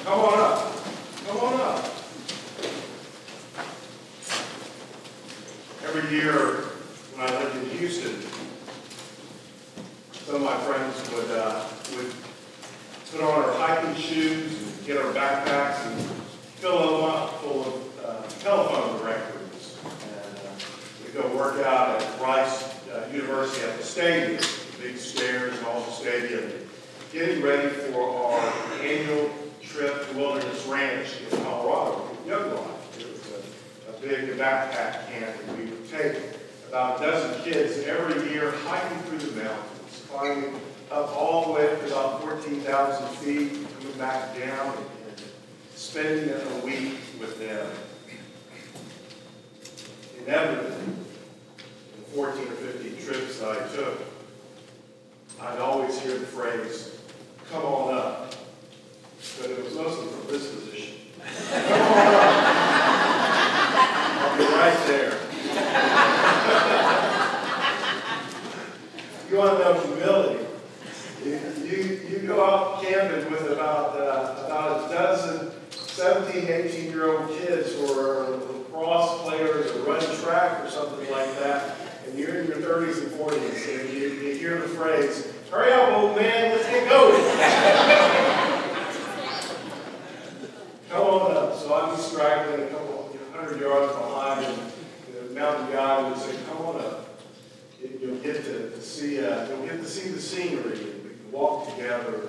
Come on up. Come on up. Every year when I lived in Houston, some of my friends would put on our hiking shoes and get our backpacks and fill them up full of telephone directories. And we'd go work out at Rice University at the stadium, the big stairs and all the stadium, getting ready for our annual trip to Wilderness Ranch in Colorado, Young Life. It was a big backpack camp, and we would take about a dozen kids every year hiking through the mountains, climbing up all the way up to about 14,000 feet, coming back down and spending a week with them. Inevitably, in 14 or 15 trips that I took, I'd always hear the phrase, "Come on up." But it was mostly from this position. Come on up. I'll be right there. You want to know humility? You go out camping with about a dozen 17, 18-year-old kids who are lacrosse players or run track or something like that, and you're in your 30s and 40s, and you hear the phrase, "Hurry up, old man, let's get going." Come on up. So I'd be straggling a couple 100 yards behind, and the mountain guide would say, "Come on up. You'll get to see the scenery. We can walk together,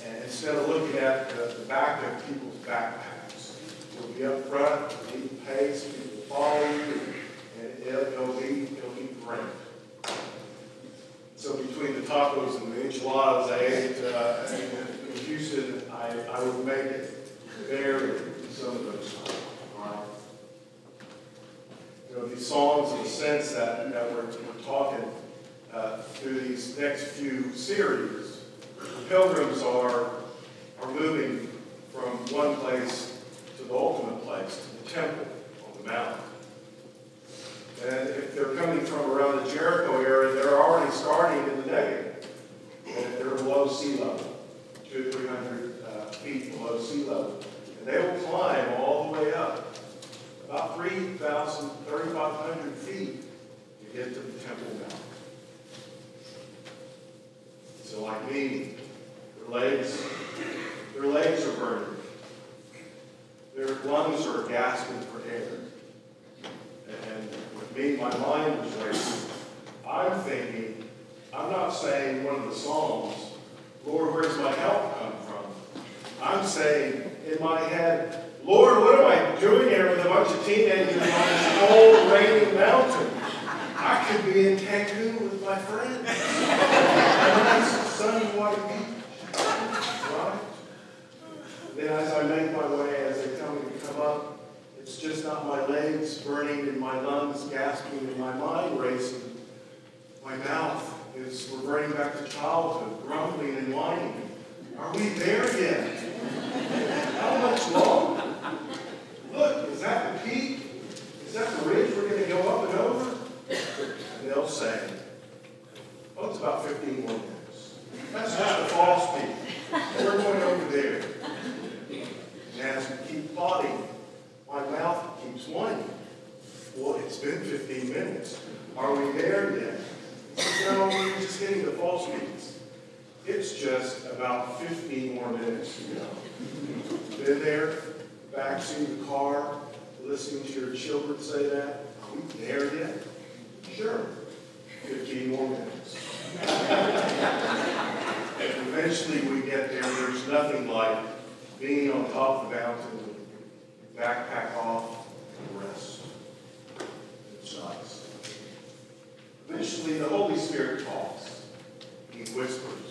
and instead of looking at the back of people's backpacks, you'll be up front, leading pace, people follow you, and it'll be great." So between the tacos and the enchiladas I ate in Houston, I would make it there some of those times. Right? You know, these songs, in the sense that we're talking through these next few series, the pilgrims are moving from one place to the ultimate place, to the temple on the mountain. And if they're coming from around the Jericho area, they're already starting in the negative. And they're below sea level, 200 to 300 feet below sea level. And they will climb all the way up, about 3,500 feet to get to the Temple Mountain. So like me, their legs are burning. Their lungs are gasping for air. And with me, my mind was racing. I'm thinking, I'm not saying one of the Psalms, "Lord, where's my help come from?" I'm saying in my head, "Lord, what am I doing here with a bunch of teenagers on this cold, rainy mountain? I could be in Cancun with my friends. A nice, sunny, white beach." Right? Then as I make my way, as they tell me to come up, it's just not my legs burning and my lungs gasping and my mind racing. My mouth is reverting back to childhood, grumbling and whining. Are we there yet? How much longer? Look, is that the peak? Is that the ridge we're going to go up and over? And they'll say, "Oh, it's about 15 more minutes. That's just a false peak. We're going over there." And as we keep plodding, my mouth keeps whining. "Well, it's been 15 minutes. Are we there yet?" He says, "No, we're just getting the false peaks. It's just about 15 more minutes to go." Been there, backseat of the car, listening to your children say that? Are we there yet? Sure. 15 more minutes. And eventually we get there. There's nothing like being on top of the mountain, backpack off, and rest. It's nice. Eventually the Holy Spirit talks. He whispers.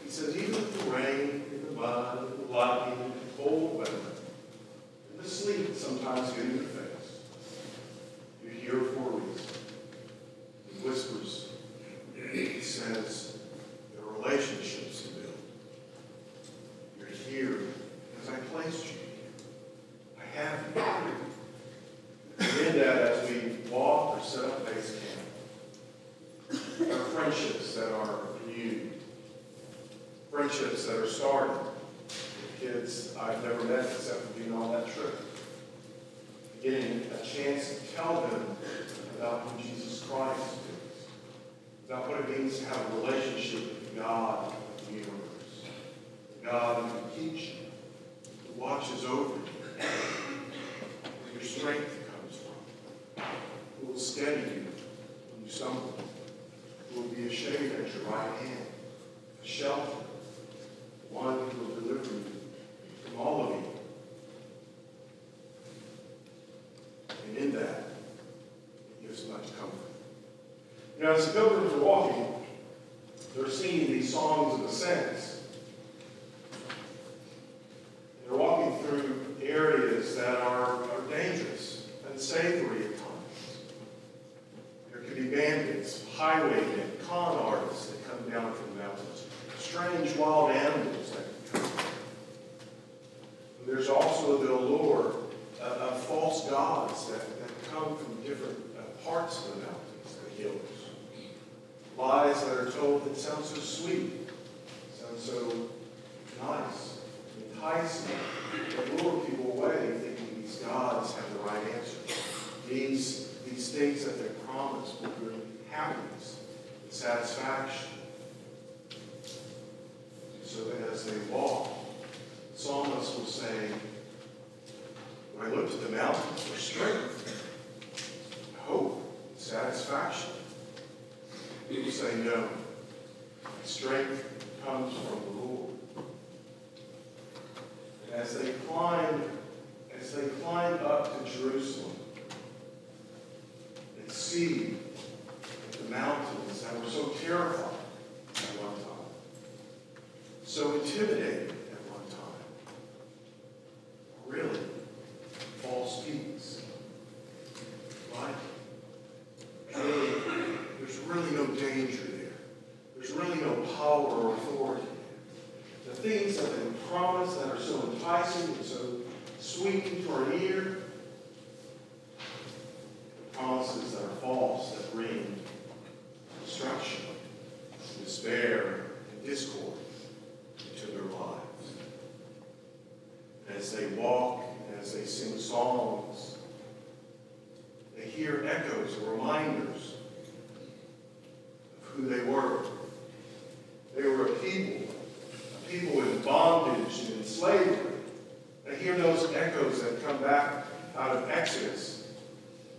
He says, even with the rain, and the mud, and the lightning, and the cold weather, and the sleet sometimes get in your face, you're here for a reason. He whispers. He says, there are relationships to build. You're here because I placed you here. I have you. And in that, as we walk or set up base camp, there are friendships that are renewed. Friendships that are started. kids I've never met except for being on that trip. Getting a chance to tell them about who Jesus Christ is, about what it means to have a relationship with God of the universe, the God who can teach you, who watches over you, where your strength comes from, who will steady you when you stumble, who will be a shade at your right hand, a shelter, one who will deliver you from all of you. And in that, it gives much comfort. You know, as the pilgrims are walking, they're singing these songs of ascent. They're walking through areas that are dangerous, unsavory at times. There could be bandits, highwaymen, con artists that come down from the mountains, strange wild animals that can come. There's also the allure of false gods that come from different parts of the mountains, the hills. Lies that are told that sound so sweet, sound so nice, enticing, that lure people away thinking these gods have the right answer. These things that they promise will bring happiness and satisfaction. So that as they walk, the psalmist will say, when I look to the mountains for strength, hope, satisfaction, he will say, no, my strength comes from the Lord. And as they climb up to Jerusalem and see the mountains that were so terrifying at one time, so intimidating at one time, really false peaks. Right? There's really no danger there. There's really no power or authority there. The things that they promise that are so enticing and so sweet to our ear, promises that are false, that bring destruction, despair, and discord into their lives. And as they walk, as they sing songs, they hear echoes or reminders of who they were. They were a people in bondage and in slavery. They hear those echoes that come back out of Exodus,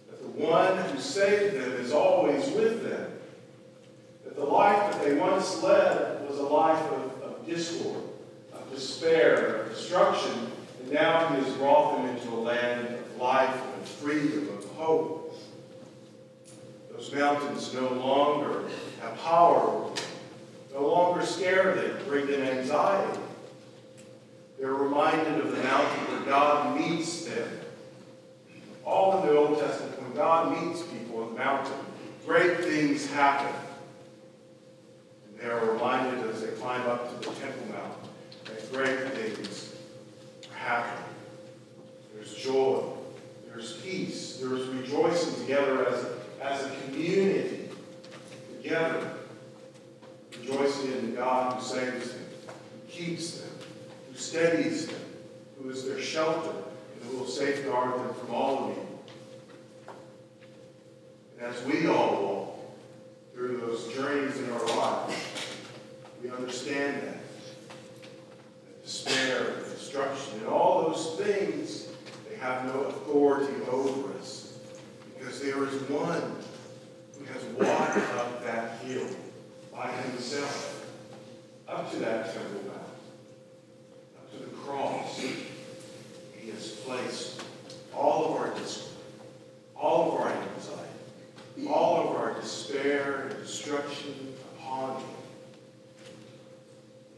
that the one who saved them is always with them, that the life that they once led was a life of discord, of despair, of destruction, and now he has brought them into a land of life and freedom, of hope. Those mountains no longer have power over them, no longer scare them, bring them anxiety. They're reminded of the mountain where God meets them. All in the Old Testament, when God meets people on the mountain, great things happen. And they are reminded as they climb up to the Temple Mountain that great things are happening. There's joy. There's peace. There's rejoicing together as a community. Together. Rejoicing in the God who saves them, who keeps them, who steadies them, who is their shelter, and who will safeguard them from all of evil. And as we all walk through those journeys in our lives, we understand that despair, destruction, and all those things, they have no authority over us, because there is one who has walked up that hill by himself, up to that Temple Mount, up to the cross. He has placed all of our discord, all of our anxiety, all of our despair and destruction upon him.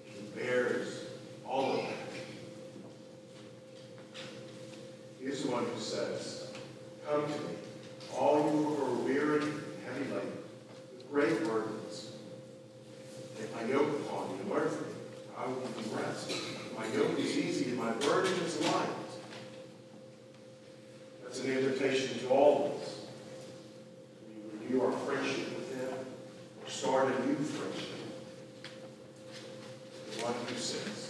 He bears all of that. He is the one who says, "Come to me, all you who are weary and heavy laden, with great burdens. Take my yoke upon you and learn from me. I will give you rest. My yoke is easy and my burden is light." That's an invitation to all of us. We renew our friendship with him or start a new friendship. The one who says,